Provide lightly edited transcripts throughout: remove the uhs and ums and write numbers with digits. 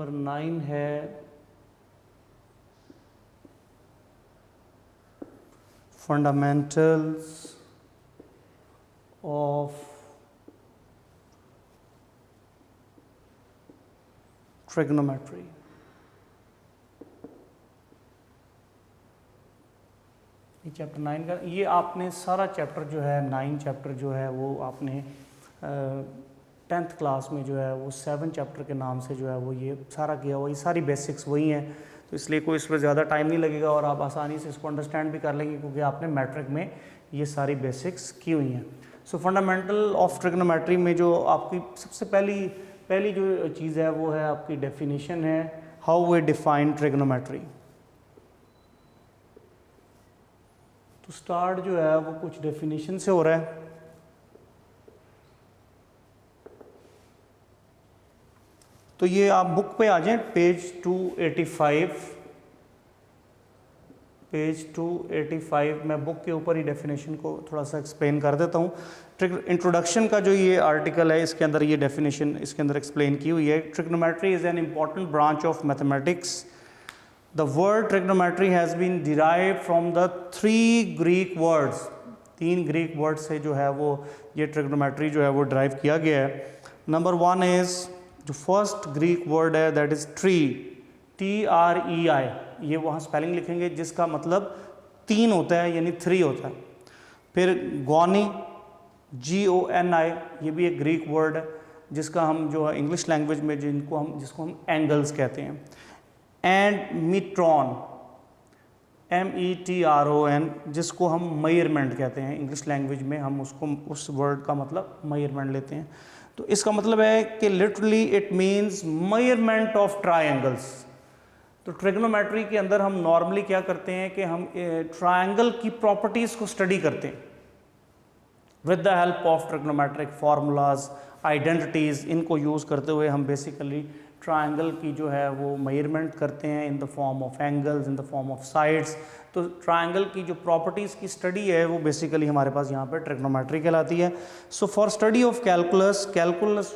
Number 9 है fundamentals of trigonometry. ये chapter 9 का, ये आपने सारा चैप्टर जो है 9 चैप्टर जो है वो आपने 10th क्लास में जो है वो 7 चैप्टर के नाम से जो है वो ये सारा किया हुआ, ये सारी बेसिक्स वही हैं, तो इसलिए कोई इस पर ज़्यादा टाइम नहीं लगेगा और आप आसानी से इसको अंडरस्टैंड भी कर लेंगे क्योंकि आपने मैट्रिक में ये सारी बेसिक्स की हुई हैं। सो फंडामेंटल ऑफ ट्रिग्नोमेट्री में जो आपकी सबसे पहली जो चीज़ है वो है आपकी डेफिनेशन है, हाउ वी डिफाइन ट्रिग्नोमेट्री। तो स्टार्ट जो है वो कुछ डेफिनेशन से हो रहा है। तो ये आप बुक पे आ जाएं, पेज 285 मैं बुक के ऊपर ही डेफिनेशन को थोड़ा सा एक्सप्लेन कर देता हूँ। इंट्रोडक्शन का जो ये आर्टिकल है इसके अंदर ये डेफिनेशन इसके अंदर एक्सप्लेन की हुई है। Trigonometry is an important branch of mathematics. The word trigonometry has been derived from the 3 Greek words. 3 Greek word से जो है वो ये ट्रिग्नोमेट्री जो है वो डिराइव किया गया है। नंबर 1 इज़, जो फर्स्ट ग्रीक वर्ड है दैट इज़ ट्री, TREI। ये वहाँ स्पेलिंग लिखेंगे जिसका मतलब 3 होता है यानी 3 होता है। फिर गॉनी, GONI, ये भी एक ग्रीक वर्ड है जिसका हम जो है इंग्लिश लैंग्वेज में जिसको हम एंगल्स कहते हैं। एंड मीट्रॉन, METRON, जिसको हम मेजरमेंट कहते हैं इंग्लिश लैंग्वेज में, हम उसको उस वर्ड का मतलब मेजरमेंट लेते हैं। तो इसका मतलब है कि literally it means measurement of triangles. तो ट्रिग्नोमेट्री के अंदर हम नॉर्मली क्या करते हैं कि हम ट्रायंगल की प्रॉपर्टीज़ को स्टडी करते हैं with the help of trigonometric formulas, identities, इनको यूज़ करते हुए हम बेसिकली ट्रायंगल की जो है वो मेजरमेंट करते हैं in the form of angles, in the form of sides. तो ट्रायंगल की जो प्रॉपर्टीज़ की स्टडी है वो बेसिकली हमारे पास यहाँ पे ट्रिग्नोमेट्री कहलाती है। So for study of calculus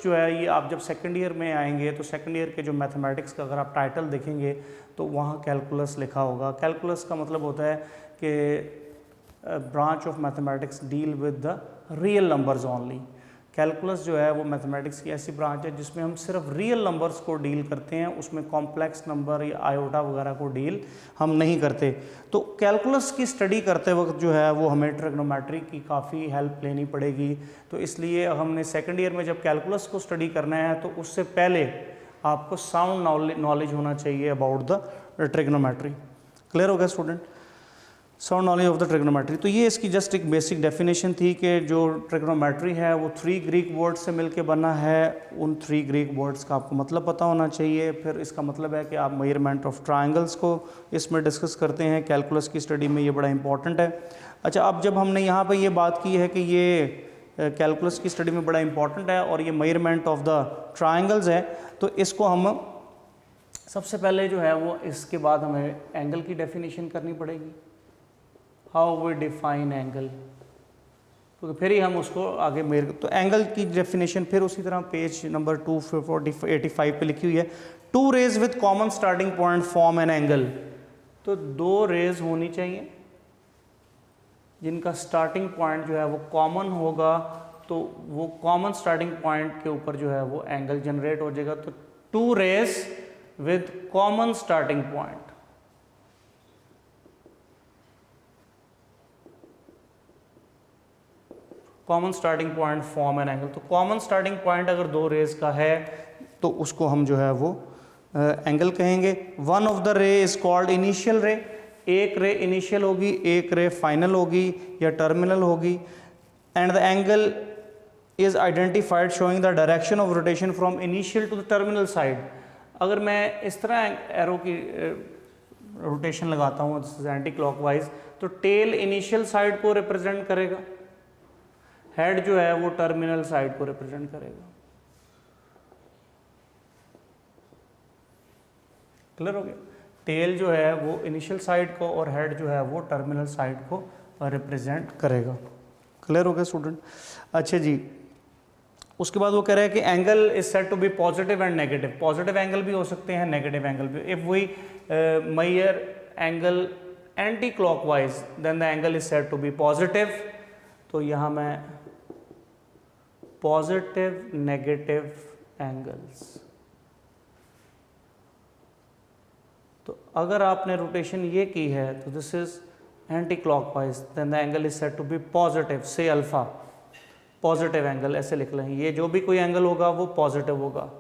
जो है ये आप जब सेकंड ईयर में आएंगे तो सेकंड ईयर के जो मैथमेटिक्स का अगर आप टाइटल देखेंगे तो वहाँ कैलकुलस लिखा होगा। कैलकुलस का मतलब होता है कि branch of mathematics deal with the real numbers only. Calculus जो है वो मैथमेटिक्स की ऐसी ब्रांच है जिसमें हम सिर्फ रियल नंबर्स को डील करते हैं, उसमें कॉम्प्लेक्स नंबर या आयोटा वगैरह को डील हम नहीं करते। तो कैलकुलस की स्टडी करते वक्त जो है वो हमें ट्रिग्नोमेट्री की काफ़ी हेल्प लेनी पड़ेगी। तो इसलिए हमने सेकंड ईयर में जब कैलकुलस को स्टडी करना है तो उससे पहले आपको साउंड नॉलेज होना चाहिए अबाउट द ट्रिग्नोमेट्री। क्लियर हो गया student? Sound knowledge of the trigonometry. तो ये इसकी जस्ट एक बेसिक डेफिनेशन थी कि जो ट्रिग्नोमेट्री है वो 3 ग्रीक वर्ड्स से मिलके बना है। उन 3 ग्रीक वर्ड्स का आपको मतलब पता होना चाहिए। फिर इसका मतलब है कि आप मेजरमेंट ऑफ ट्रायंगल्स को इसमें डिस्कस करते हैं। कैलकुलस की स्टडी में ये बड़ा इंपॉर्टेंट है। अच्छा, अब जब हमने यहाँ पर ये बात की है कि ये कैलकुलस की स्टडी में बड़ा इंपॉर्टेंट है और ये मेजरमेंट ऑफ द ट्रायंगल्स है, तो इसको हम सबसे पहले जो है वो इसके बाद हमें एंगल की डेफिनेशन करनी पड़ेगी। हाउ वी डिफाइन एंगल, क्योंकि फिर ही हम उसको आगे मेर। तो एंगल की डेफिनेशन फिर उसी तरह पेज नंबर 285 पे लिखी हुई है। 2 rays with common starting point form an angle. तो 2 रेज होनी चाहिए जिनका स्टार्टिंग पॉइंट जो है वो कॉमन होगा, तो वो कॉमन स्टार्टिंग पॉइंट के ऊपर जो है वो एंगल जनरेट हो जाएगा। तो 2 rays with common starting point, common starting point form an angle. तो कॉमन स्टार्टिंग पॉइंट अगर 2 रेज का है तो उसको हम जो है वो एंगल कहेंगे। वन ऑफ द रे इज कॉल्ड इनिशियल रे। एक रे इनिशियल होगी, एक रे फाइनल होगी या टर्मिनल होगी। And the angle is identified showing the direction of rotation from initial to the terminal side. अगर मैं इस तरह एरो की रोटेशन लगाता हूँ एंटी क्लॉकवाइज, तो टेल इनिशियल साइड को रिप्रेजेंट करेगा, हेड जो है वो टर्मिनल साइड को रिप्रेजेंट करेगा। क्लियर हो गया? टेल जो है वो इनिशियल साइड को और हेड जो है वो टर्मिनल साइड को रिप्रेजेंट करेगा। क्लियर हो गया स्टूडेंट? अच्छा जी, उसके बाद वो कह रहा है कि angle is said to be positive and negative, positive angle भी हो सकते हैं, नेगेटिव एंगल भी। If we measure angle anticlockwise then the angle is said to be positive. तो यहाँ मैं पॉजिटिव नेगेटिव एंगल्स, तो अगर आपने रोटेशन ये की है तो this is anticlockwise then the angle is said to be positive, say alpha, positive angle ऐसे लिख लें, ये जो भी कोई एंगल होगा वो पॉजिटिव होगा।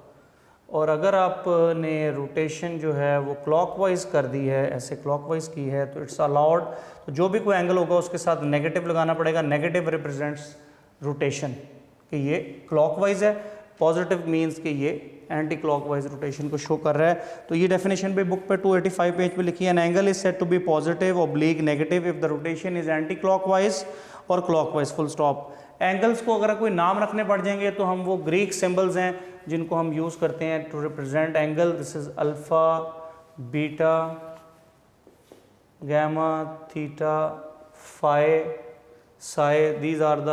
और अगर आपने रोटेशन जो है वो क्लॉकवाइज कर दी है, ऐसे क्लॉकवाइज की है, तो इट्स अलाउड, तो जो भी कोई एंगल होगा उसके साथ नेगेटिव लगाना पड़ेगा। नेगेटिव रिप्रेजेंट्स रोटेशन कि ये क्लॉकवाइज है, पॉजिटिव मीन्स कि ये एंटी क्लॉकवाइज रोटेशन को शो कर रहा है। तो ये डेफिनेशन भी बुक पे 285 पेज पे लिखी है। An angle is said to be positive oblique negative if the rotation is anticlockwise और क्लॉकवाइज, फुल स्टॉप। एंगल्स को अगर कोई नाम रखने पड़ जाएंगे तो हम वो ग्रीक सिंबल्स हैं जिनको हम यूज़ करते हैं to represent angle. This is alpha, beta, gamma, theta, phi, psi, these are the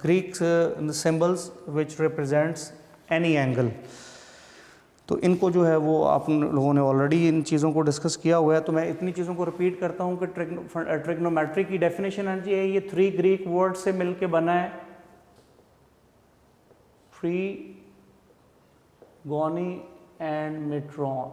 Greek symbols which represents any angle। तो इनको जो है वो आप लोगों ने ऑलरेडी इन चीज़ों को डिस्कस किया हुआ है, तो मैं इतनी चीज़ों को रिपीट करता हूँ कि ट्रिग्नोमेट्री की डेफिनेशन है जी, ये 3 ग्रीक वर्ड से मिलके बना है, ट्रीगोनी एंड मेट्रॉन।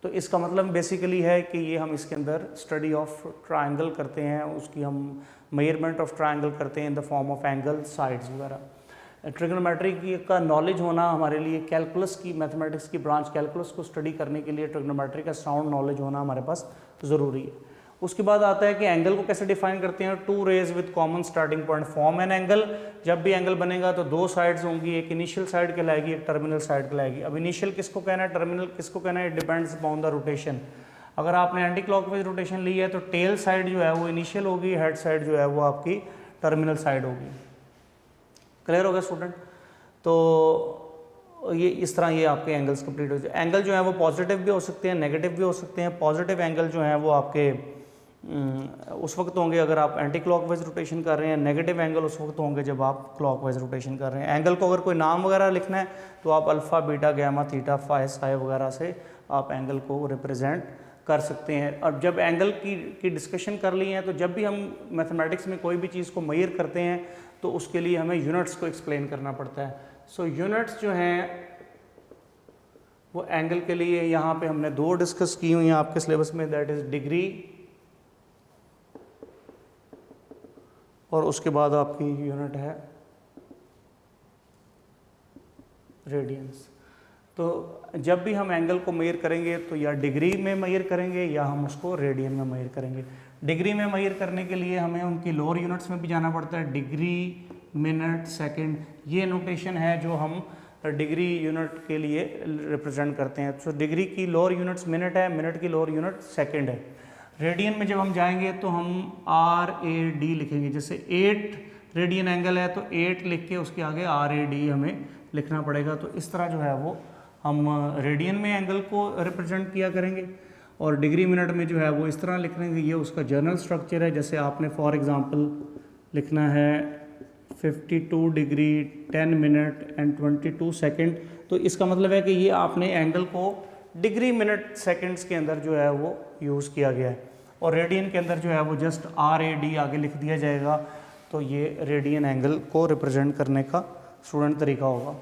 तो इसका मतलब बेसिकली है कि ये हम इसके अंदर स्टडी ऑफ ट्रायंगल करते हैं, उसकी हम मेजरमेंट ऑफ ट्रायंगल करते हैं in the form of angle, sides वगैरह। ट्रिग्नोमेट्री की का नॉलेज होना हमारे लिए, कैलकुलस की, मैथमेटिक्स की ब्रांच कैलकुलस को स्टडी करने के लिए ट्रिग्नोमेट्री का साउंड नॉलेज होना हमारे पास ज़रूरी है। उसके बाद आता है कि एंगल को कैसे डिफाइन करते हैं। 2 rays with common starting point form an angle. जब भी एंगल बनेगा तो 2 साइड्स होंगी, एक इनिशियल साइड कहलाएगी, एक टर्मिनल साइड कहलाएगी। अब इनिशियल किसको कहना है, टर्मिनल किसको कहना है, it depends upon the rotation. अगर आपने एंटी क्लॉकवाइज रोटेशन ली है तो टेल साइड जो है वो इनिशियल होगी, हेड साइड जो है वो आपकी टर्मिनल साइड होगी। क्लियर हो गया स्टूडेंट? तो ये इस तरह ये आपके एंगल्स कंप्लीट हो जाए। एंगल जो है वो पॉजिटिव भी हो सकते हैं, नेगेटिव भी हो सकते हैं। पॉजिटिव एंगल जो है वो आपके उस वक्त होंगे अगर आप एंटी क्लॉकवाइज रोटेशन कर रहे हैं, नेगेटिव एंगल उस वक्त होंगे जब आप क्लॉकवाइज रोटेशन कर रहे हैं। एंगल को अगर कोई नाम वगैरह लिखना है तो आप alpha, beta, gamma, theta, phi, psi वगैरह से आप एंगल को रिप्रेजेंट कर सकते हैं। अब जब एंगल की डिस्कशन कर ली है तो जब भी हम मैथमेटिक्स में कोई भी चीज़ को मेजर करते हैं तो उसके लिए हमें यूनिट्स को एक्सप्लेन करना पड़ता है। सो यूनिट्स जो हैं वो एंगल के लिए यहाँ पे हमने 2 डिस्कस की हुई हैं आपके सिलेबस में, दैट इज़ डिग्री और उसके बाद आपकी यूनिट है रेडियंस। तो जब भी हम एंगल को मेजर करेंगे तो या डिग्री में मेजर करेंगे या हम उसको रेडियन में मेजर करेंगे। डिग्री में मेजर करने के लिए हमें उनकी लोअर यूनिट्स में भी जाना पड़ता है, डिग्री, मिनट, सेकंड, ये नोटेशन है जो हम डिग्री यूनिट के लिए रिप्रेजेंट करते हैं। तो डिग्री की लोअर यूनिट्स मिनट है, मिनट की लोअर यूनिट सेकंड है। रेडियन में जब हम जाएंगे तो हम RAD लिखेंगे। जैसे 8 रेडियन एंगल है तो 8 लिख के उसके आगे RAD हमें लिखना पड़ेगा। तो इस तरह जो है वो हम रेडियन में एंगल को रिप्रेजेंट किया करेंगे और डिग्री मिनट में जो है वो इस तरह लिख लेंगे। ये उसका जनरल स्ट्रक्चर है। जैसे आपने फॉर एग्जांपल लिखना है 52 डिग्री 10 मिनट एंड 22 सेकंड, तो इसका मतलब है कि ये आपने एंगल को डिग्री मिनट सेकंड्स के अंदर जो है वो यूज़ किया गया है और रेडियन के अंदर जो है वो जस्ट RAD आगे लिख दिया जाएगा। तो ये रेडियन एंगल को रिप्रेजेंट करने का स्टूडेंट तरीका होगा।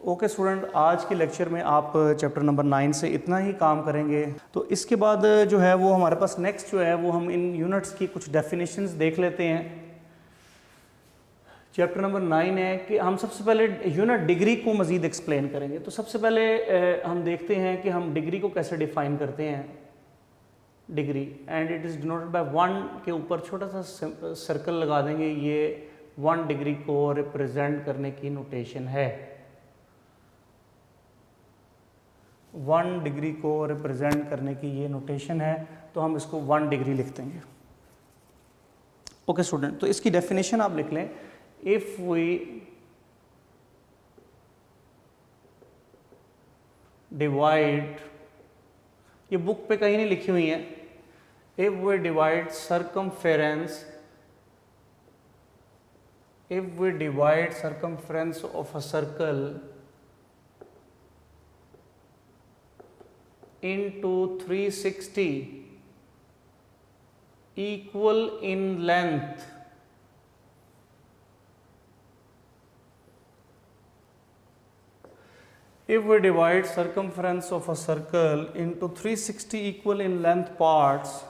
ओके स्टूडेंट, आज के लेक्चर में आप चैप्टर नंबर 9 से इतना ही काम करेंगे। तो इसके बाद जो है वो हमारे पास नेक्स्ट जो है वो हम इन यूनिट्स की कुछ डेफिनेशंस देख लेते हैं। चैप्टर नंबर 9 है कि हम सबसे पहले यूनिट डिग्री को मज़ीद एक्सप्लेन करेंगे। तो सबसे पहले हम देखते हैं कि हम डिग्री को कैसे डिफाइन करते हैं। Degree and it is denoted by 1 के ऊपर छोटा सा सर्कल लगा देंगे, ये 1 डिग्री को रिप्रेजेंट करने की नोटेशन है। 1 डिग्री को रिप्रेजेंट करने की ये नोटेशन है, तो हम इसको 1 डिग्री लिख देंगे। ओके स्टूडेंट, तो इसकी डेफिनेशन आप लिख लें। इफ वी डिवाइड, ये बुक पे कहीं नहीं लिखी हुई है, if we divide circumference if we divide circumference of a circle into 360 equal in length, if we divide circumference of a circle into 360 equal in length parts,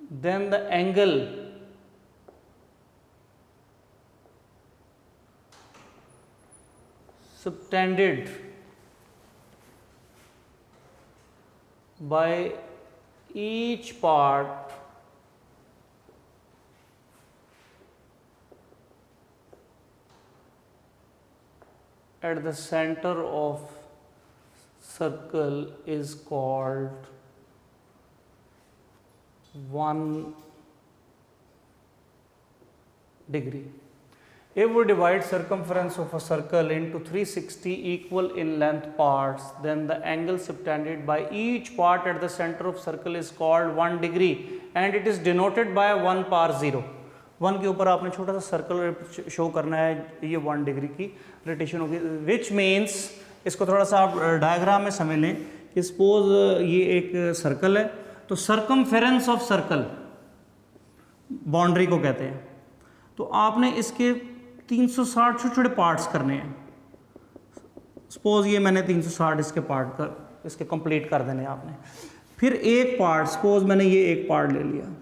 then the angle subtended by each part at the center of circle is called 1 degree. If we divide circumference of a circle into 360 equal in length parts, then the angle subtended by each part at the center of circle is called 1 degree and it is denoted by 1 par 0. 1 के ऊपर आपने छोटा सा circle show करना है, ये 1 degree की rotation होगी, विच मीन्स, इसको थोड़ा सा आप डायग्राम में समझ लें कि सपोज ये एक सर्कल है, तो सर्कमफेरेंस ऑफ सर्कल बाउंड्री को कहते हैं, तो आपने इसके 360 छोटे छोटे पार्ट्स करने हैं। सपोज ये मैंने 360 इसके पार्ट कर इसके कंप्लीट कर देने आपने। फिर एक पार्ट, सपोज मैंने ये एक पार्ट ले लिया,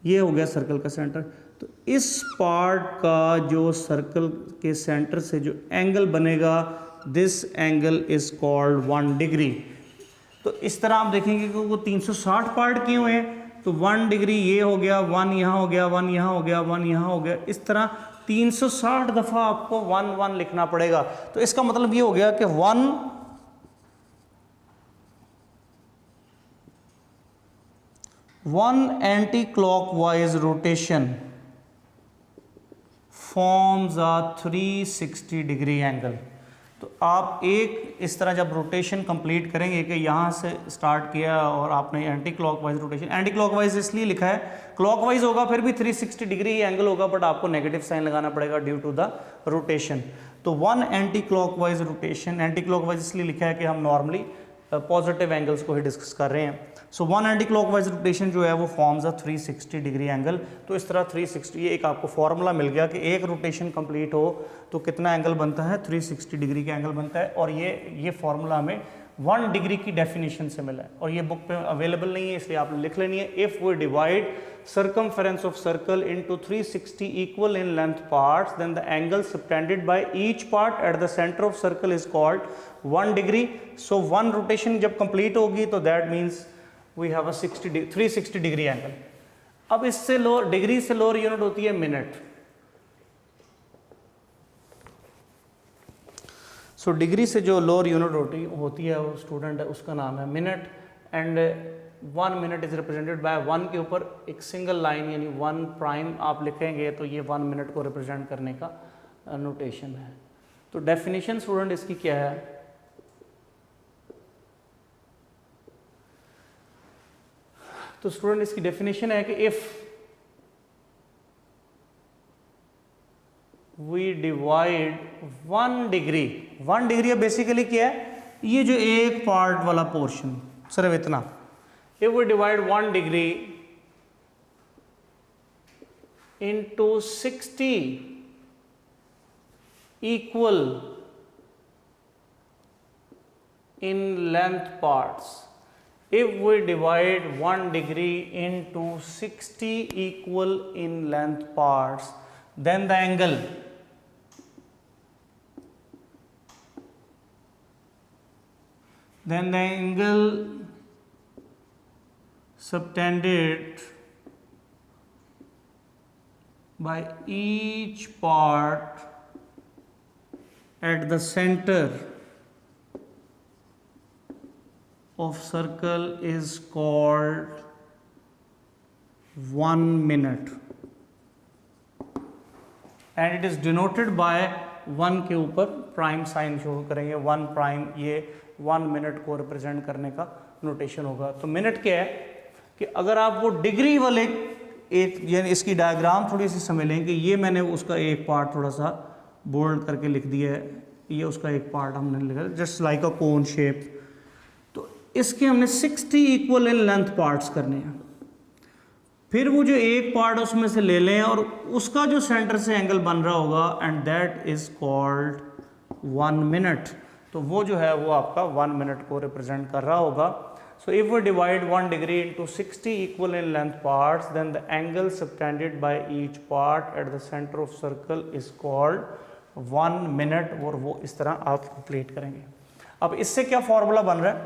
ये हो गया सर्कल का सेंटर, तो इस पार्ट का जो सर्कल के सेंटर से जो एंगल बनेगा, this angle is called 1 degree. तो इस तरह आप देखेंगे कि वो 360 पार्ट किए हुए हैं, तो 1 डिग्री ये हो गया, 1 यहाँ हो गया, 1 यहाँ हो गया, 1 यहाँ हो गया, इस तरह 360 दफ़ा आपको 1 1 लिखना पड़ेगा। तो इसका मतलब ये हो गया कि 1 anti clockwise rotation forms a 360 degree angle. तो आप एक इस तरह जब रोटेशन कंप्लीट करेंगे कि यहाँ से स्टार्ट किया और आपने anti clockwise rotation, anti clockwise इसलिए लिखा है, क्लॉकवाइज होगा फिर भी 360 डिग्री ही एंगल होगा, बट आपको नेगेटिव साइन लगाना पड़ेगा ड्यू टू द रोटेशन। तो 1 anti clockwise rotation, anti clockwise इसलिए लिखा है कि हम नॉर्मली पॉजिटिव एंगल्स को ही डिस्कस कर रहे हैं। सो 1 एंटी क्लॉकवाइज रोटेशन जो है वो फॉर्म्स अ 360 डिग्री एंगल। तो इस तरह 360, ये एक आपको फॉर्मूला मिल गया कि एक रोटेशन कंप्लीट हो तो कितना एंगल बनता है, 360 डिग्री का एंगल बनता है। और ये फॉर्मूला हमें 1 डिग्री की डेफिनेशन से मिला है और ये बुक पे अवेलेबल नहीं है, इसलिए आपने लिख लेनी है। If we divide circumference of circle into 360 equal in length parts, then the angle subtended by each part at the center of circle is called 1 degree. So 1 rotation जब complete होगी तो that means we have a 360 degree angle. अब इससे lower degree से lower unit होती है minute. So degree से जो लोअर यूनिट होती है वो स्टूडेंट है, उसका नाम है minute. And 1 minute is represented by 1 के ऊपर एक सिंगल लाइन यानी 1 प्राइम आप लिखेंगे तो ये 1 मिनट को रिप्रेजेंट करने का नोटेशन है। तो डेफिनेशन स्टूडेंट इसकी क्या है, तो स्टूडेंट इसकी डेफिनेशन है कि if we divide 1 degree, 1 degree basically क्या है, ये जो एक पार्ट वाला पोर्शन सिर्फ इतना, if we divide 1 degree into 60 equal in length parts, if we divide 1 degree into 60 equal in length parts, then the angle subtended by each part at the center of circle is called 1 minute and it is denoted by 1 के ऊपर prime sign show करेंगे, 1 prime, ये 1 minute को represent करने का notation होगा। तो minute क्या है कि अगर आप वो डिग्री वाले एक यानी इसकी डायग्राम थोड़ी सी समझ लें कि ये मैंने उसका एक पार्ट थोड़ा सा बोल्ड करके लिख दिया है, ये उसका एक पार्ट हमने लिखा जस्ट लाइक अ कोन शेप। तो इसके हमने 60 इक्वल इन लेंथ पार्ट्स करने हैं। फिर वो जो एक पार्ट उसमें से ले लें और उसका जो सेंटर से एंगल बन रहा होगा and that is called 1 minute. तो वो जो है वो आपका 1 मिनट को रिप्रेजेंट कर रहा होगा। So if we divide 1 degree into 60 equal in length parts, then the angle subtended by each part at the center of circle is called 1 minute। और वो इस तरह आप कंप्लीट करेंगे। अब इससे क्या फॉर्मूला बन रहा है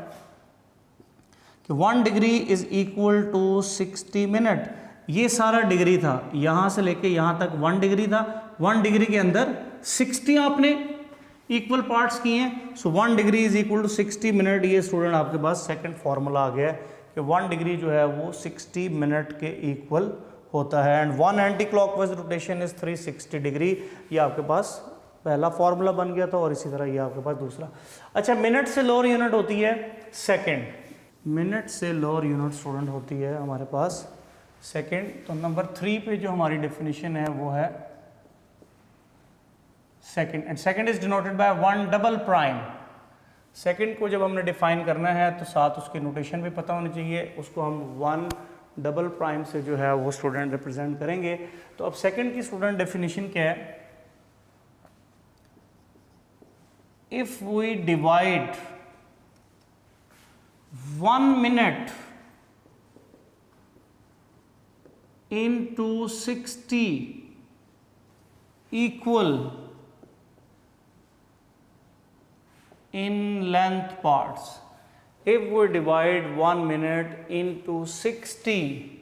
कि 1 degree is equal to 60 minute. ये सारा डिग्री था, यहाँ से लेके यहाँ तक 1 डिग्री था। 1 डिग्री के अंदर 60 आपने इक्वल पार्ट्स किए हैं। So 1 degree is equal to 60 minute. ये स्टूडेंट आपके पास सेकंड फॉर्मूला आ गया है कि 1 डिग्री जो है वो 60 मिनट के इक्वल होता है। And 1 anti clockwise rotation is 360 degree. ये आपके पास पहला फॉर्मूला बन गया था और इसी तरह ये आपके पास दूसरा। अच्छा, मिनट से लोअर यूनिट होती है सेकेंड। मिनट से लोअर यूनिट स्टूडेंट होती है हमारे पास सेकेंड। तो नंबर 3 पे जो हमारी डेफिनेशन है वो है second. And second is denoted by 1 double prime. Second को जब हमने डिफाइन करना है तो साथ उसकी नोटेशन भी पता होनी चाहिए। उसको हम 1 डबल प्राइम से जो है वो स्टूडेंट रिप्रेजेंट करेंगे। तो अब सेकेंड की स्टूडेंट डेफिनेशन क्या है? If we divide 1 minute into 60 equal in length parts. If we divide 1 minute into 60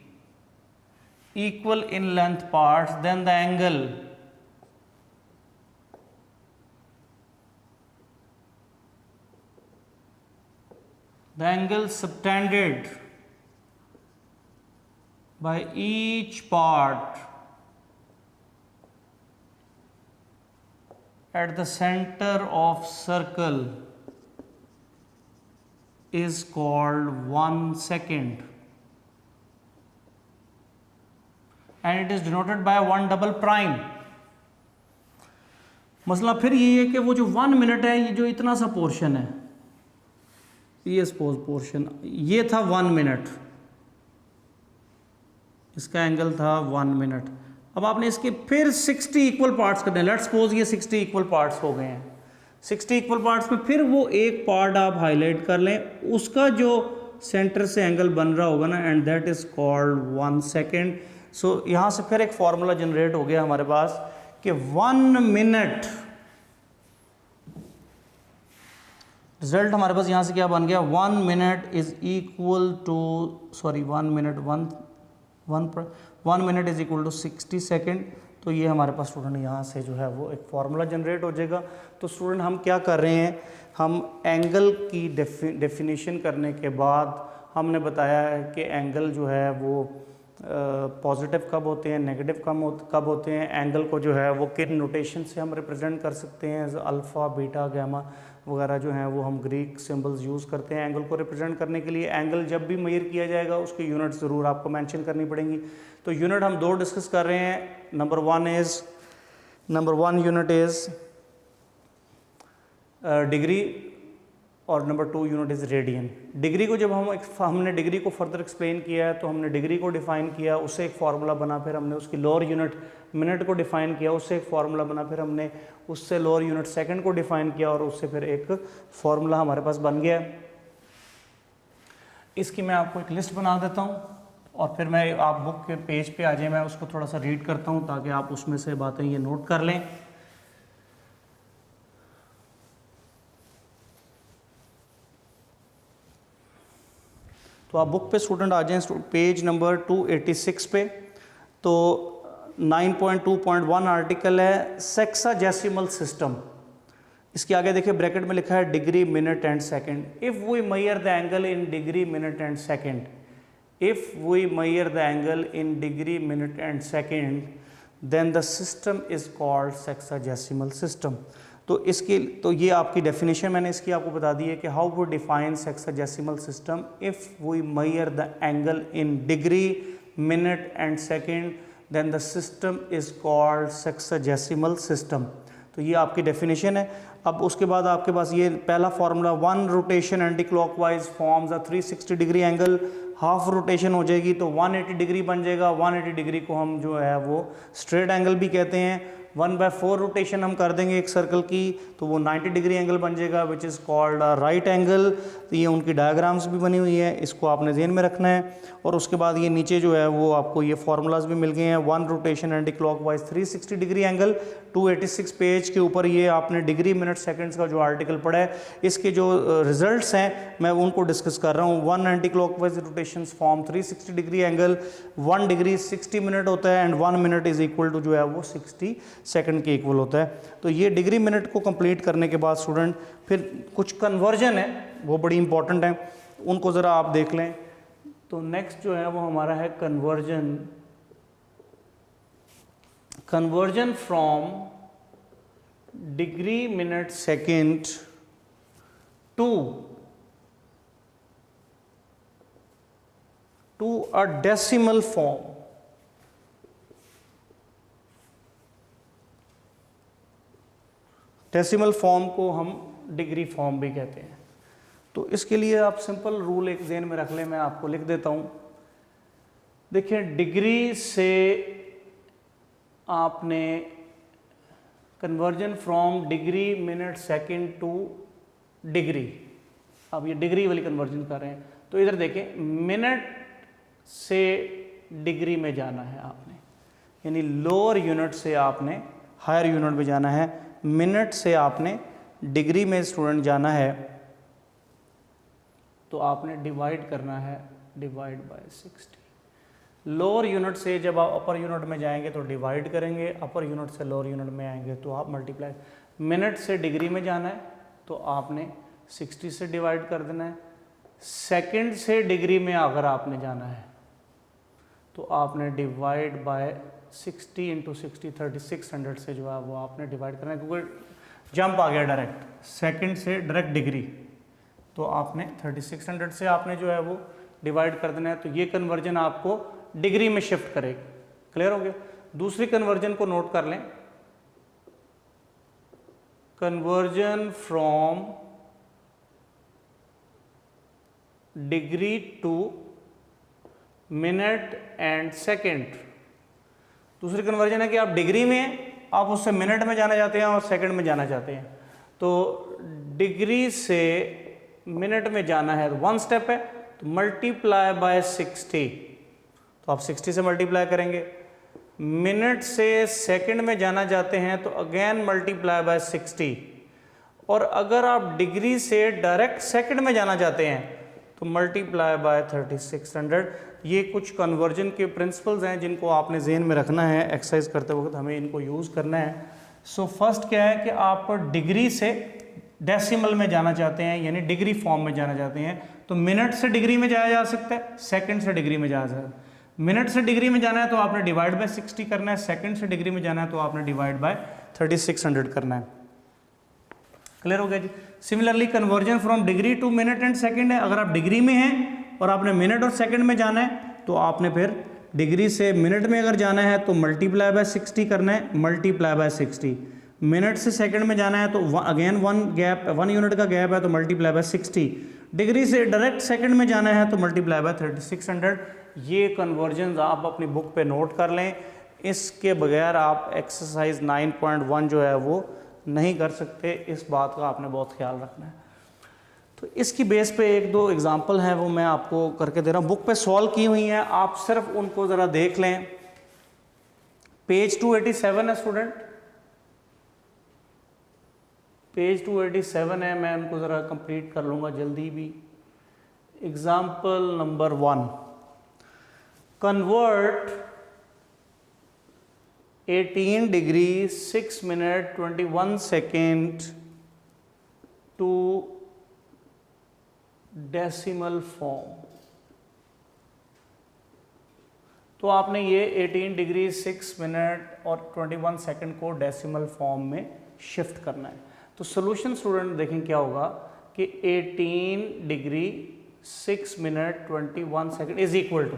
equal in length parts, then the angle subtended by each part at the center of circle is called 1 second and it is denoted by 1 double prime। मसला फिर ये है कि वो जो 1 minute है, ये जो इतना सा पोर्शन है, ये सपोज पोर्शन ये था 1 मिनट, इसका एंगल था 1 मिनट। अब आपने इसके फिर 60 इक्वल पार्ट्स करने हैं। लेट्स सपोज ये 60 इक्वल पार्ट्स हो गए हैं। 60 इक्वल पार्ट्स में फिर वो एक पार्ट आप हाईलाइट कर लें, उसका जो सेंटर से एंगल बन रहा होगा ना, and that is called 1 second. So यहाँ से फिर एक फॉर्मूला जनरेट हो गया हमारे पास कि 1 मिनट, रिजल्ट हमारे पास यहाँ से क्या बन गया? 1 minute is equal to 1 minute is equal to 60 second. तो ये हमारे पास स्टूडेंट यहाँ से जो है वो एक फार्मूला जनरेट हो जाएगा। तो स्टूडेंट हम क्या कर रहे हैं, हम एंगल की डेफिनेशन करने के बाद हमने बताया है कि एंगल जो है वो पॉजिटिव कब होते हैं, नेगेटिव कब होते हैं, एंगल को जो है वो किन नोटेशन से हम रिप्रेजेंट कर सकते हैं, अल्फ़ा बीटा गामा वगैरह जो हैं वो हम ग्रीक सिंबल्स यूज़ करते हैं एंगल को रिप्रेजेंट करने के लिए। एंगल जब भी मेजर किया जाएगा उसकी यूनिट ज़रूर आपको मेंशन करनी पड़ेंगी। तो यूनिट हम 2 डिस्कस कर रहे हैं। नंबर 1 यूनिट इज़ डिग्री और number 2 unit is radian. Degree को जब हमने डिग्री को फर्दर एक्सप्लेन किया है तो हमने डिग्री को डिफ़ाइन किया, उससे एक फार्मूला बना, फिर हमने उसकी लोअर यूनिट मिनट को डिफ़ाइन किया, उससे एक फार्मूला बना, फिर हमने उससे लोअर यूनिट सेकंड को डिफ़ाइन किया और उससे फिर एक फार्मूला हमारे पास बन गया। इसकी मैं आपको एक लिस्ट बना देता हूँ और फिर मैं आप बुक के पेज पे आ जाए, मैं उसको थोड़ा सा रीड करता हूँ ताकि आप उसमें से बातें ये नोट कर लें। तो आप बुक पे स्टूडेंट आ जाएं पेज नंबर 286 पे। तो 9.2.1 आर्टिकल है सेक्साडेसिमल सिस्टम। इसके आगे देखिए ब्रैकेट में लिखा है degree minute and second. If we measure the angle in degree minute and second, if we measure the angle in degree minute and second, then the system is called sexadecimal system. तो ये आपकी definition मैंने इसकी आपको बता दी है कि how we define sexadecimal system. If we measure the angle in degree minute and second, then the system is called sexagesimal system. तो ये आपकी डेफिनेशन है। अब उसके बाद आपके पास ये पहला formula, 1 rotation anti clockwise forms a 360 degree angle, half rotation हो जाएगी तो 180 डिग्री बन जाएगा। 180 डिग्री को हम जो है वो स्ट्रेट एंगल भी कहते हैं। 1/4 रोटेशन हम कर देंगे एक सर्कल की तो वो 90 डिग्री एंगल बन जाएगा, which is called a right angle. तो ये उनकी डायग्राम्स भी बनी हुई है, इसको आपने ध्यान में रखना है। और उसके बाद ये नीचे जो है वो आपको ये फार्मूलाज भी मिल गए हैं। 1 rotation anti clockwise 360 degree angle, 286 page के ऊपर ये आपने डिग्री मिनट सेकंड्स का जो आर्टिकल पढ़ा है, इसके जो रिजल्ट्स हैं मैं उनको डिस्कस कर रहा हूँ। 1 anti clockwise rotation form 360 degree angle, 1 degree 60 minute होता है and 1 minute is equal to जो है वो 60 सेकंड के इक्वल होता है। तो ये डिग्री मिनट को कंप्लीट करने के बाद स्टूडेंट फिर कुछ कन्वर्जन है वो बड़ी इंपॉर्टेंट है, उनको ज़रा आप देख लें। तो नेक्स्ट जो है वो हमारा है conversion from degree minute second to a decimal form. Decimal form को हम डिग्री फॉर्म भी कहते हैं। तो इसके लिए आप सिंपल रूल एक ज़हन में रख लें, मैं आपको लिख देता हूँ। देखिए, डिग्री से आपने conversion from degree minute second two degree, अब ये डिग्री वाली कन्वर्जन कर रहे हैं। तो इधर देखें, मिनट से डिग्री में जाना है आपने, यानी लोअर यूनिट से आपने हायर यूनिट में जाना है। मिनट से आपने डिग्री में स्टूडेंट जाना है तो आपने डिवाइड करना है, डिवाइड बाय 60। लोअर यूनिट से जब आप अपर यूनिट में जाएंगे तो डिवाइड करेंगे, अपर यूनिट से लोअर यूनिट में आएंगे तो आप मल्टीप्लाई। मिनट से डिग्री में जाना है तो आपने 60 से डिवाइड कर देना है। सेकंड से डिग्री में अगर आपने जाना है तो आपने डिवाइड बाय 60 इंटू 60 3600 से जो है वो आपने डिवाइड करना है, क्योंकि जंप आ गया डायरेक्ट सेकंड से डायरेक्ट डिग्री, तो आपने 3600 से आपने जो है वो डिवाइड कर देना है। तो ये कन्वर्जन आपको डिग्री में शिफ्ट करेगी। क्लियर हो गया? दूसरी कन्वर्जन को नोट कर लें, conversion from degree to minute and second. दूसरी कन्वर्जन है कि आप डिग्री में हैं, आप उससे मिनट में जाना चाहते हैं और सेकंड में जाना चाहते हैं। तो डिग्री से मिनट में जाना है तो 1 स्टेप है, तो मल्टीप्लाई बाय 60, तो आप 60 से मल्टीप्लाई करेंगे। मिनट से सेकंड में जाना चाहते हैं तो अगेन मल्टीप्लाई बाय 60, और अगर आप डिग्री से डायरेक्ट सेकंड में जाना चाहते हैं तो मल्टीप्लाई बाय 3600। ये कुछ कन्वर्जन के प्रिंसिपल्स हैं जिनको आपने ज़हन में रखना है, एक्सरसाइज करते वक्त हमें इनको यूज़ करना है। सो फर्स्ट क्या है कि आप डिग्री से डेसिमल में जाना चाहते हैं, यानी डिग्री फॉर्म में जाना चाहते हैं, तो मिनट से डिग्री में जाया जा सकता है, सेकंड से डिग्री में जाया जा सकता है। मिनट से डिग्री में जाना है तो आपने डिवाइड बाय 60 करना है, सेकंड से डिग्री में जाना है तो आपने डिवाइड बाय 3600 करना है। क्लियर हो गया जी? Similarly conversion from degree to minute and second है, अगर आप डिग्री में हैं और आपने मिनट और सेकंड में जाना है तो आपने फिर डिग्री से मिनट में अगर जाना है तो मल्टीप्लाई बाय 60 करना है, मल्टीप्लाई बाय 60। मिनट से सेकंड में जाना है तो अगेन 1 यूनिट का गैप है तो मल्टीप्लाई बाय 60। डिग्री से डायरेक्ट सेकंड में जाना है तो मल्टीप्लाई बाय 3600। ये कन्वर्जन आप अपनी बुक पे नोट कर लें, इसके बगैर आप एक्सरसाइज 9.1 जो है वो नहीं कर सकते, इस बात का आपने बहुत ख्याल रखना है। तो इसकी बेस पे 1-2 एग्जांपल हैं वो मैं आपको करके दे रहा हूँ, बुक पे सॉल्व की हुई हैं, आप सिर्फ उनको ज़रा देख लें। पेज 287 है स्टूडेंट, पेज 287 है, मैं उनको ज़रा कंप्लीट कर लूँगा जल्दी भी। Example number 1, convert 18 degree 6 minute 21 second to decimal form. तो आपने ये 18 डिग्री 6 मिनट और 21 सेकेंड को डेसिमल फॉर्म में शिफ्ट करना है। तो सोल्यूशन स्टूडेंट देखें क्या होगा कि 18 degree 6 minute 21 second is equal to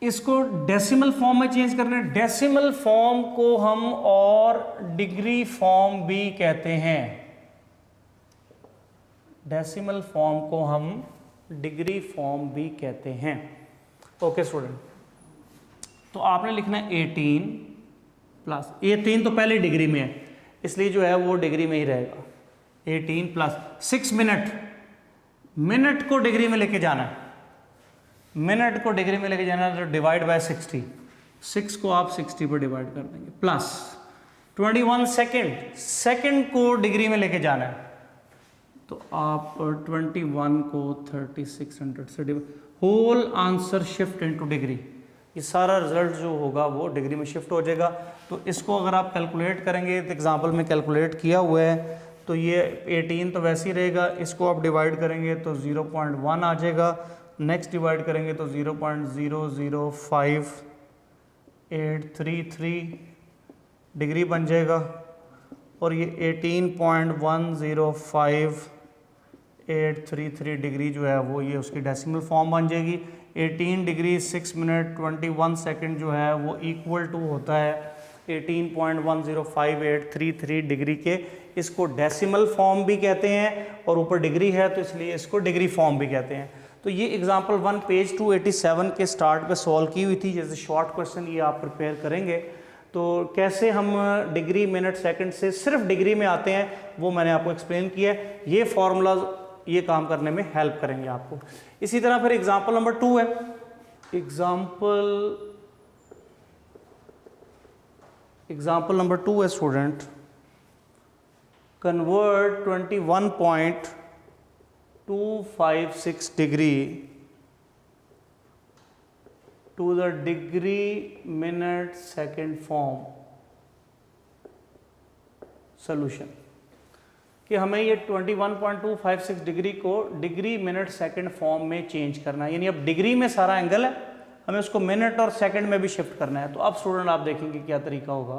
इसको डेसिमल फॉर्म में चेंज करना है। डेसिमल फॉर्म को हम और डिग्री फॉर्म भी कहते हैं। डेसिमल फॉर्म को हम डिग्री फॉर्म भी कहते हैं। ओके स्टूडेंट, तो आपने लिखना है 18 प्लस, 18 तो पहले डिग्री में है इसलिए जो है वो डिग्री में ही रहेगा। 18 प्लस 6 मिनट, मिनट को डिग्री में लेके जाना है, मिनट को डिग्री में लेके जाना है तो डिवाइड बाय 60, 6 को आप 60 पर डिवाइड कर देंगे, प्लस 21 सेकेंड, सेकेंड को डिग्री में लेके जाना है तो आप 21 को 3600 से whole answer shift into degree, ये सारा रिजल्ट जो होगा वो डिग्री में शिफ्ट हो जाएगा। तो इसको अगर आप कैलकुलेट करेंगे तो एग्जांपल में कैलकुलेट किया हुआ है तो ये 18 तो वैसे ही रहेगा, इसको आप डिवाइड करेंगे तो 0.1 आ जाएगा, नेक्स्ट डिवाइड करेंगे तो 0.005833 डिग्री बन जाएगा और ये 18.105833 डिग्री जो है वो ये उसकी डेसिमल फॉर्म बन जाएगी। 18 डिग्री 6 मिनट 21 सेकंड जो है वो इक्वल टू होता है 18.105833 डिग्री के। इसको डेसिमल फॉर्म भी कहते हैं और ऊपर डिग्री है तो इसलिए इसको डिग्री फॉर्म भी कहते हैं। तो ये एग्जांपल 1 पेज 287 के स्टार्ट पे सॉल्व की हुई थी, जैसे शॉर्ट क्वेश्चन ये आप प्रिपेयर करेंगे तो कैसे हम डिग्री मिनट सेकंड से सिर्फ डिग्री में आते हैं वो मैंने आपको एक्सप्लेन किया है। ये फार्मूलाज ये काम करने में हेल्प करेंगे आपको। इसी तरह फिर एग्जांपल नंबर 2 है, एग्जांपल नंबर 2 है student, convert 21.256 degree to the degree minute second form solution, कि हमें ये 21.256 डिग्री को डिग्री मिनट सेकंड फॉर्म में चेंज करना है, यानी अब डिग्री में सारा एंगल है, हमें उसको मिनट और सेकंड में भी शिफ्ट करना है। तो अब स्टूडेंट आप देखेंगे क्या तरीका होगा।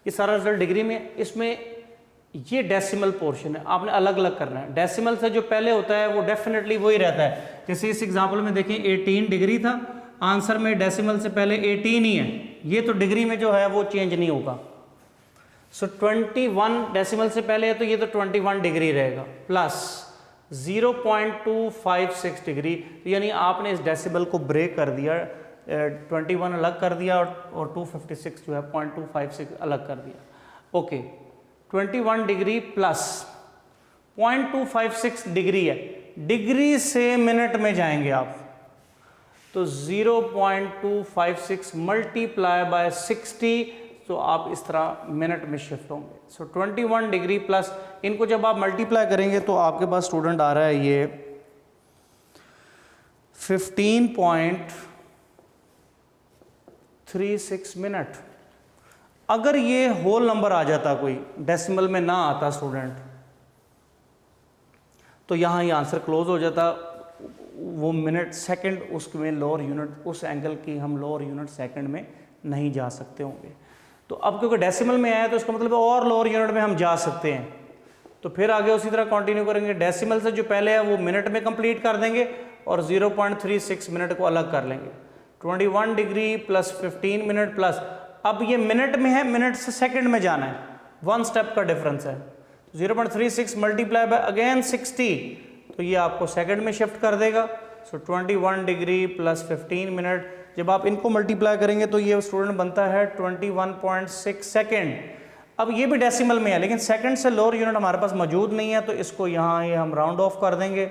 ये सारा रिजल्ट डिग्री में, इसमें ये डेसिमल पोर्शन है, आपने अलग अलग करना है। डेसिमल से जो पहले होता है वो डेफिनेटली वही रहता है। जैसे इस एग्जांपल में देखें 18 डिग्री था, आंसर में डेसिमल से पहले 18 ही है, ये तो डिग्री में जो है वो चेंज नहीं होगा। सो 21 डेसिमल से पहले है तो ये तो 21 डिग्री रहेगा, प्लस 0.256 डिग्री, तो यानी आपने इस डेसिमल को ब्रेक कर दिया, 21 अलग कर दिया और 256 जो है 0.256 अलग कर दिया। ओके, 21 डिग्री प्लस 0.256 डिग्री है, डिग्री से मिनट में जाएंगे आप तो 0.256 मल्टीप्लाई बाय 60, तो आप इस तरह मिनट में शिफ्ट होंगे। सो 21 डिग्री प्लस, इनको जब आप मल्टीप्लाई करेंगे तो आपके पास स्टूडेंट आ रहा है ये 15.36 मिनट। अगर ये होल नंबर आ जाता, कोई डेसिमल में ना आता स्टूडेंट, तो यहाँ ये आंसर क्लोज हो जाता, वो मिनट सेकंड उसमें लोअर यूनिट, उस एंगल की हम लोअर यूनिट सेकंड में नहीं जा सकते होंगे। तो अब क्योंकि डेसिमल में आया तो इसका मतलब और लोअर यूनिट में हम जा सकते हैं। तो फिर आगे उसी तरह कंटिन्यू करेंगे, डेसिमल से जो पहले है वो मिनट में कंप्लीट कर देंगे और 0.36 मिनट को अलग कर लेंगे। 21 डिग्री प्लस 15 मिनट प्लस, अब ये मिनट में है, मिनट से सेकंड में जाना है, 1 स्टेप का डिफरेंस है। 0.36 मल्टीप्लाई बाय अगेन 60, तो ये आपको सेकंड में शिफ्ट कर देगा। सो 21 डिग्री प्लस 15 मिनट, जब आप इनको मल्टीप्लाई करेंगे तो ये स्टूडेंट बनता है 21.6 सेकेंड। अब ये भी डेसिमल में है लेकिन सेकंड से लोअर यूनिट हमारे पास मौजूद नहीं है, तो इसको यहाँ ये हम राउंड ऑफ कर देंगे।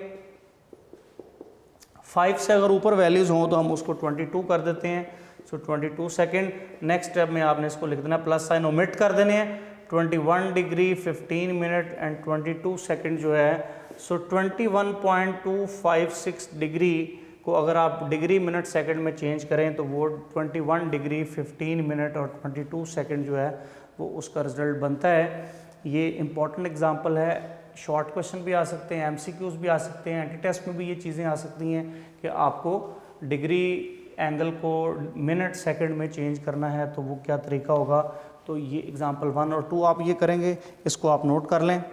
5 से अगर ऊपर वैल्यूज हों तो हम उसको 22 कर देते हैं। सो 22 सेकेंड। नेक्स्ट स्टेप में आपने इसको लिख देना, प्लस साइन ओमिट कर देने हैं। 21 डिग्री 15 मिनट एंड 22 सेकेंड जो है, सो 21.256 डिग्री को अगर आप डिग्री मिनट सेकंड में चेंज करें तो वो 21 डिग्री 15 मिनट और 22 सेकंड जो है वो उसका रिजल्ट बनता है। ये इम्पॉर्टेंट एग्जांपल है, शॉर्ट क्वेश्चन भी आ सकते हैं, एमसीक्यूज भी आ सकते हैं, एंटी टेस्ट में भी ये चीज़ें आ सकती हैं कि आपको डिग्री एंगल को मिनट सेकंड में चेंज करना है तो वो क्या तरीका होगा। तो ये एग्जांपल 1 और 2 आप ये करेंगे, इसको आप नोट कर लें।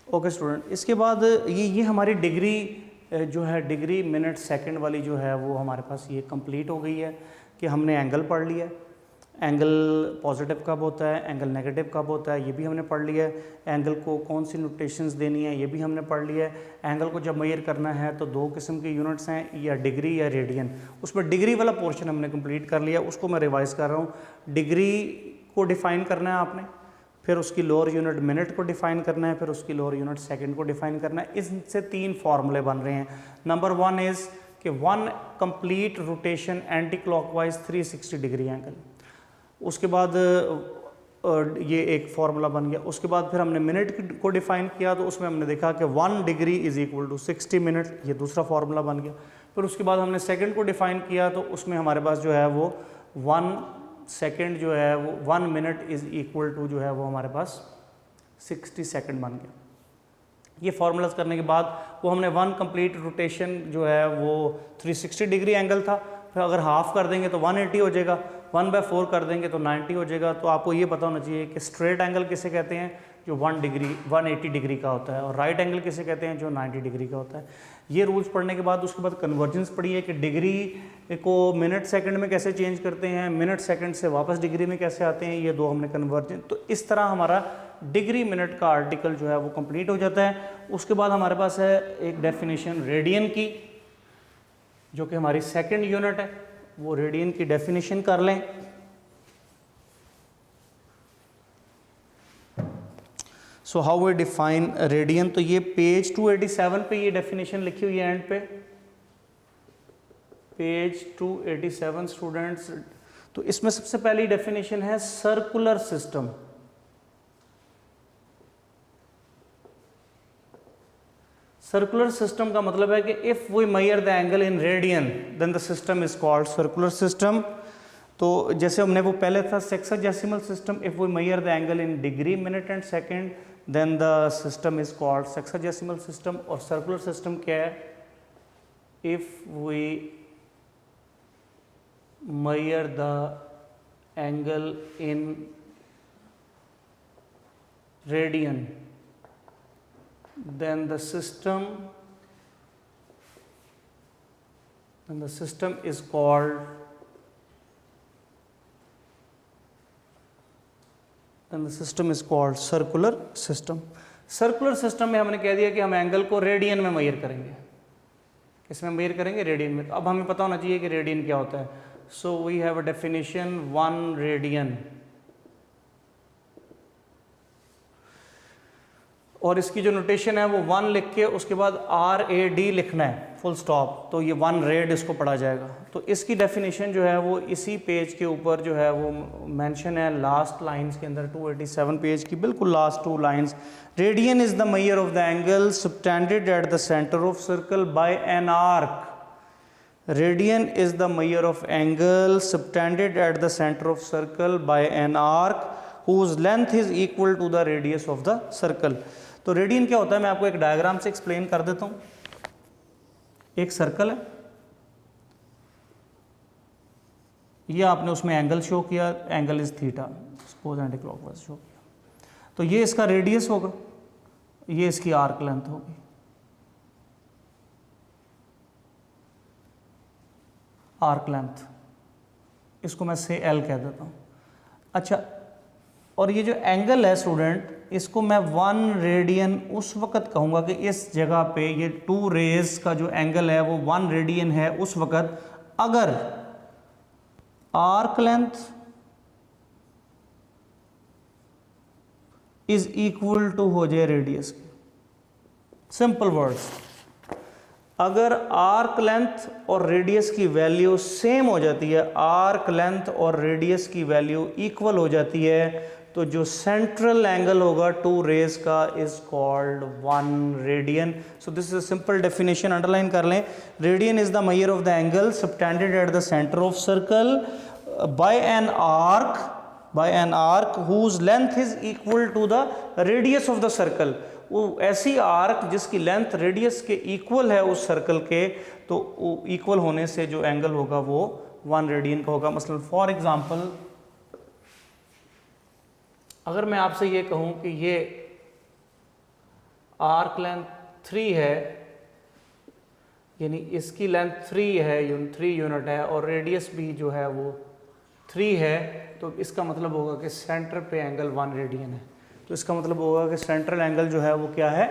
ओके स्टूडेंट, इसके बाद ये हमारी डिग्री जो है डिग्री मिनट सेकंड वाली जो है वो हमारे पास ये कंप्लीट हो गई है कि हमने एंगल पढ़ लिया है। एंगल पॉजिटिव कब होता है, एंगल नेगेटिव कब होता है, ये भी हमने पढ़ लिया है। एंगल को कौन सी नोटेशंस देनी है, ये भी हमने पढ़ लिया है। एंगल को जब मेजर करना है तो दो किस्म के यूनिट्स हैं, या डिग्री या रेडियन। उसमें डिग्री वाला पोर्शन हमने कंप्लीट कर लिया, उसको मैं रिवाइज कर रहा हूँ। डिग्री को डिफ़ाइन करना है आपने, फिर उसकी लोअर यूनिट मिनट को डिफ़ाइन करना है, फिर उसकी लोअर यूनिट सेकंड को डिफ़ाइन करना है। इससे 3 फार्मूले बन रहे हैं। नंबर 1 इज़ कि 1 complete rotation anti clockwise 360 degree angle. उसके बाद ये एक फार्मूला बन गया। उसके बाद फिर हमने मिनट को डिफ़ाइन किया, तो उसमें हमने देखा कि 1 degree is equal to 60 minute, ये दूसरा फार्मूला बन गया। फिर उसके बाद हमने सेकंड को डिफ़ाइन किया, तो उसमें हमारे पास जो है वो 1 सेकंड जो है वो 1 मिनट इज़ इक्वल टू जो है वो हमारे पास 60 सेकंड बन गया। ये फार्मूलाज करने के बाद वो हमने 1 कंप्लीट रोटेशन जो है वो 360 डिग्री एंगल था, फिर अगर हाफ कर देंगे तो 180 हो जाएगा, 1/4 कर देंगे तो 90 हो जाएगा। तो आपको ये पता होना चाहिए कि स्ट्रेट एंगल किसे कहते हैं, जो 180 डिग्री का होता है, और राइट एंगल किसे कहते हैं, जो 90 डिग्री का होता है। ये रूल्स पढ़ने के बाद उसके बाद कन्वर्जेंस पढ़ी है कि डिग्री को मिनट सेकंड में कैसे चेंज करते हैं, मिनट सेकंड से वापस डिग्री में कैसे आते हैं, ये 2 हमने कन्वर्जेंस। तो इस तरह हमारा डिग्री मिनट का आर्टिकल जो है वो कंप्लीट हो जाता है। उसके बाद हमारे पास है एक डेफिनेशन रेडियन की, जो कि हमारी सेकंड यूनिट है। वो रेडियन की डेफिनेशन कर लें। So how we define radian, तो ये पेज 287 पे ये डेफिनेशन लिखी हुई है एंड पे, पेज 287 स्टूडेंट्स। तो इसमें सबसे पहली डेफिनेशन है सर्कुलर सिस्टम। सर्कुलर सिस्टम का मतलब है कि if we measure the angle in radian then the system is called circular system. तो जैसे हमने वो पहले था sexadecimal system, if we measure the angle in degree minute and second then the system is called sexadecimal system. और circular system क्या है, if we measure the angle in radian then the system is called circular system. Circular system में हमने कह दिया कि हम angle को रेडियन में मेजर करेंगे। किसमें मेजर करेंगे, रेडियन में। तो अब हमें पता होना चाहिए कि रेडियन क्या होता है। So we have a definition 1 radian, और इसकी जो नोटेशन है वो 1 लिख के उसके बाद RAD लिखना है, फुल स्टॉप। तो ये 1 रेड इसको पढ़ा जाएगा। तो इसकी डेफिनेशन जो है वो इसी पेज के ऊपर जो है वो मेंशन है, लास्ट लाइंस के अंदर, 287 पेज की बिल्कुल last 2 lines. Radian is the measure of the angle subtended at the centre of circle by an arc. Radian is the measure of angle subtended at the centre of circle by an arc whose length is equal to the radius of the circle। तो radian क्या होता है, मैं आपको एक diagram से explain कर देता हूं। एक सर्कल है, ये आपने उसमें एंगल शो किया, angle is theta, suppose anti clockwise show किया। तो ये इसका रेडियस होगा, ये इसकी आर्क लेंथ होगी। आर्क लेंथ, इसको मैं से L कह देता हूं। अच्छा, और ये जो एंगल है स्टूडेंट, इसको मैं 1 रेडियन उस वक्त कहूँगा कि इस जगह पे ये 2 रेज का जो एंगल है वो 1 रेडियन है उस वक्त अगर arc length is equal to हो जाए रेडियस की। सिंपल वर्ड्स, अगर आर्क लेंथ और रेडियस की वैल्यू सेम हो जाती है, आर्क लेंथ और रेडियस की वैल्यू इक्वल हो जाती है, तो जो सेंट्रल एंगल होगा 2 रेज का is called 1 radian. So this is a simple definition, underline कर लें। Radian is the measure of the angle subtended at the centre of circle by an arc whose length is equal to the radius of the circle. वो ऐसी arc जिसकी length radius के equal है उस circle के, तो equal होने से जो एंगल होगा वो 1 रेडियन का होगा। मसलन फॉर एग्जांपल, अगर मैं आपसे ये कहूं कि ये आर्क लेंथ 3 है यानी इसकी लेंथ 3 है, 3 यूनिट है और रेडियस भी जो है वो 3 है, तो इसका मतलब होगा कि सेंटर पे एंगल 1 रेडियन है। तो इसका मतलब होगा कि सेंट्रल एंगल जो है वो क्या है,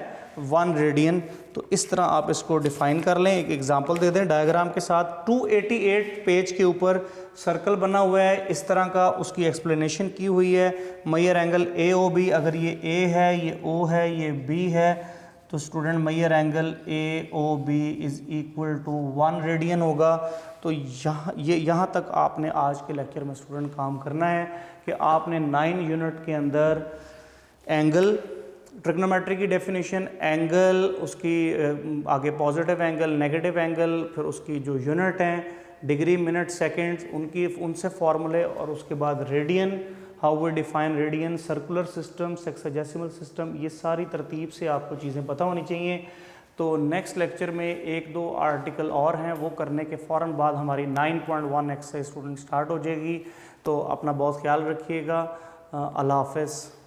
1 रेडियन। तो इस तरह आप इसको डिफाइन कर लें। एक एग्जांपल दे दें डायग्राम के साथ। 288 पेज के ऊपर सर्कल बना हुआ है, इस तरह का उसकी एक्सप्लेनेशन की हुई है। Measure angle A O B, अगर ये ए है, ये ओ है, ये बी है, तो student measure angle A O B is equal to 1 radian होगा। तो यहाँ तक आपने आज के लेक्चर में स्टूडेंट काम करना है कि आपने 9 यूनिट के अंदर एंगल, ट्रिग्नोमेट्री की डेफिनेशन, एंगल, उसकी आगे पॉजिटिव एंगल, नेगेटिव एंगल, फिर उसकी जो यूनिट हैं डिग्री, मिनट, सेकंड्स, उनसे फॉर्मूले, और उसके बाद radian, how we define radian, circular system, sexadecimal system, ये सारी तरतीब से आपको चीज़ें पता होनी चाहिए। तो नेक्स्ट लेक्चर में 1-2 आर्टिकल और हैं, वो करने के फ़ौरन बाद हमारी 9.1 एक्सरसाइज स्टूडेंट स्टार्ट हो जाएगी। तो अपना बहुत ख्याल रखिएगा। अल्लाह हाफ़िज़।